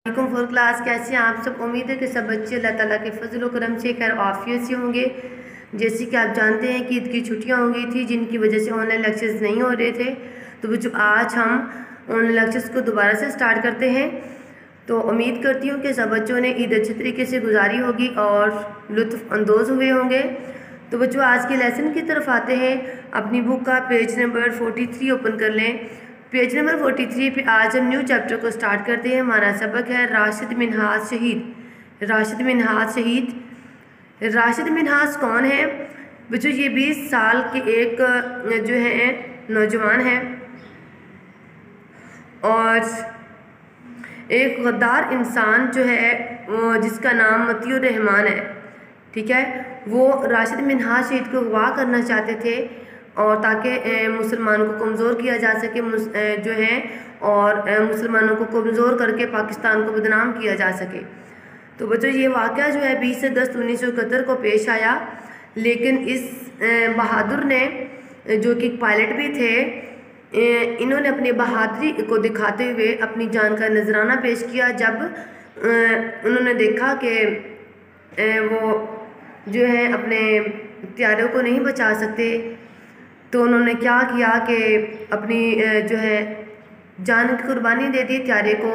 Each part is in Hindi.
फुल क्लास कैसे हैं आप सब। उम्मीद है कि सब बच्चे अल्लाह ताला के फजल करम से खैर आफियत से होंगे। जैसे कि आप जानते हैं कि ईद की छुट्टियां हो गई थी जिनकी वजह से ऑनलाइन लेक्चर्स नहीं हो रहे थे। तो बच्चों आज हम ऑनलाइन लेक्चर्स को दोबारा से स्टार्ट करते हैं। तो उम्मीद करती हूँ कि सब बच्चों ने ईद अच्छे तरीके से गुजारी होगी और लुत्फ़ अंदोज़ हुए होंगे। तो बच्चों आज के लेसन की तरफ आते हैं। अपनी बुक का पेज नंबर 43 ओपन कर लें। पेज नंबर 43 पे आज हम न्यू चैप्टर को स्टार्ट करते हैं। हमारा सबक है राशिद मिन्हाज शहीद। राशिद मिन्हाज शहीद। राशिद मिन्हाज कौन है बच्चों? ये 20 साल के एक जो है नौजवान है और एक गद्दार इंसान जो है जिसका नाम मतियुर रहमान है, ठीक है। वो राशिद मिन्हाज शहीद को अगवा करना चाहते थे और ताकि मुसलमानों को कमज़ोर किया जा सके जो है और मुसलमानों को कमज़ोर करके पाकिस्तान को बदनाम किया जा सके। तो बच्चों ये वाक़या जो है 20 अगस्त 1971 को पेश आया। लेकिन इस बहादुर ने जो कि पायलट भी थे, इन्होंने अपनी बहादुरी को दिखाते हुए अपनी जान का नजराना पेश किया। जब उन्होंने देखा कि वो जो है अपने त्यारों को नहीं बचा सकते, तो उन्होंने क्या किया कि अपनी जो है जान की कुर्बानी दे दी, त्यारे को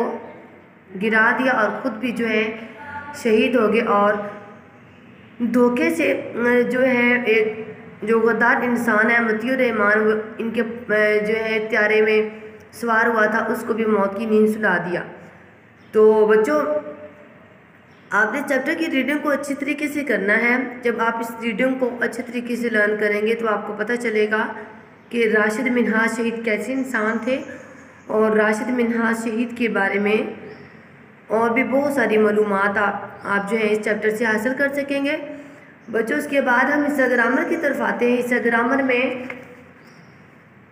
गिरा दिया और ख़ुद भी जो है शहीद हो गए। और धोखे से जो है एक जो गद्दार इंसान है मतियुर रहमान, इनके जो है त्यारे में सवार हुआ था, उसको भी मौत की नींद सुला दिया। तो बच्चों आपने चैप्टर की रीडिंग को अच्छी तरीके से करना है। जब आप इस रीडिंग को अच्छे तरीके से लर्न करेंगे तो आपको पता चलेगा कि राशिद मिन्हाज शहीद कैसे इंसान थे और राशिद मिन्हाज शहीद के बारे में और भी बहुत सारी मालूमात आप जो है इस चैप्टर से हासिल कर सकेंगे। बच्चों उसके बाद हम हिस्सा ग्रामर की तरफ आते हैं। हिस्सा ग्रामर में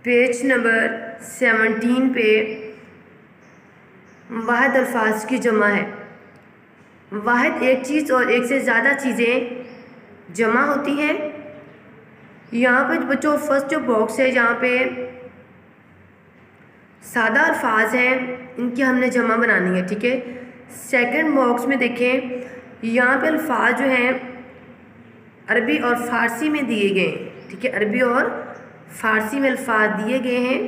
पेज नंबर 17 पे वाहिद अल्फाज की जमा है। वाहिद एक चीज़ और एक से ज़्यादा चीज़ें जमा होती हैं। यहाँ पे बच्चों फर्स्ट जो बॉक्स है यहाँ पे सादा अल्फाज हैं, इनकी हमने जमा बनानी है, ठीक है। सेकंड बॉक्स में देखें, यहाँ पे अल्फाज जो हैं अरबी और फ़ारसी में दिए गए हैं, ठीक है। अरबी और फ़ारसी में अल्फाज दिए गए हैं,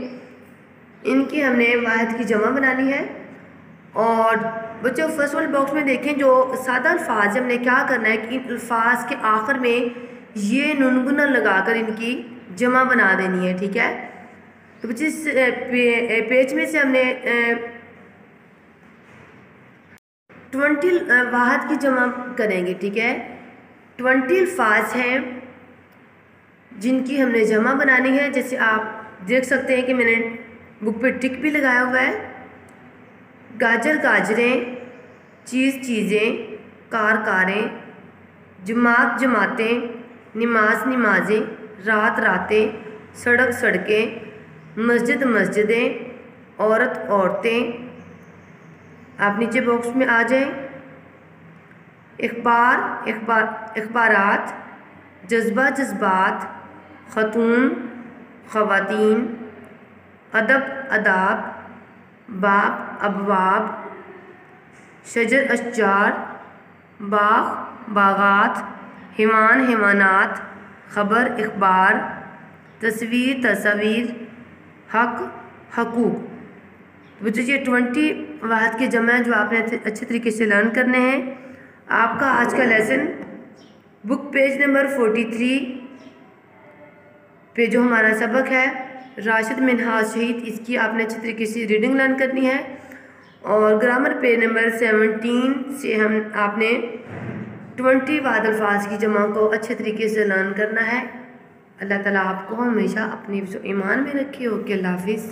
इनकी हमने वाहिद की जमा बनानी है। और बच्चों फर्स्ट वाले बॉक्स में देखें जो सादा अल्फाज है, हमने क्या करना है कि इन अल्फाज के आखिर में ये नुनगुना लगाकर इनकी जमा बना देनी है, ठीक है। तो बच्चे इस पेज में से हमने 20 वाहिद की जमा करेंगे, ठीक है। 20 अल्फाज हैं जिनकी हमने जमा बनानी है। जैसे आप देख सकते हैं कि मैंने बुक पे टिक भी लगाया हुआ है। गाजर गाजरें, चीज़ चीज़ें, कार कारें, जमात जमातें, नमाज नमाजें, रात रातें, सड़क सड़कें, मस्जिद मस्जिदें, औरत औरतें। आप नीचे बॉक्स में आ जाएं। अखबारात, जज्बा जज्बात, ख़तून ख़वातीन, अदब अदाब, बाब अबवाब, शजर अशजार, बाग बागात, हिमान हिमानात, ख़बर इख़बार, तस्वीर तस्वीर, हक हकूक़। बच्चों ये 20 वाहिद के जमा है जो आपने अच्छे तरीके से लर्न करने हैं। आपका आज का लेसन बुक पेज नंबर 43 पे जो हमारा सबक है राशिद मिन्हाज शहीद, इसकी आपने अच्छे तरीके से रीडिंग लर्न करनी है। और ग्रामर पेज नंबर 17 से आपने 20 वाहिद अल्फाज की जमा को अच्छे तरीके से लर्न करना है। अल्लाह ताला आपको हमेशा अपनी ईमान में रखे। ओके, अल्लाह हाफिज़।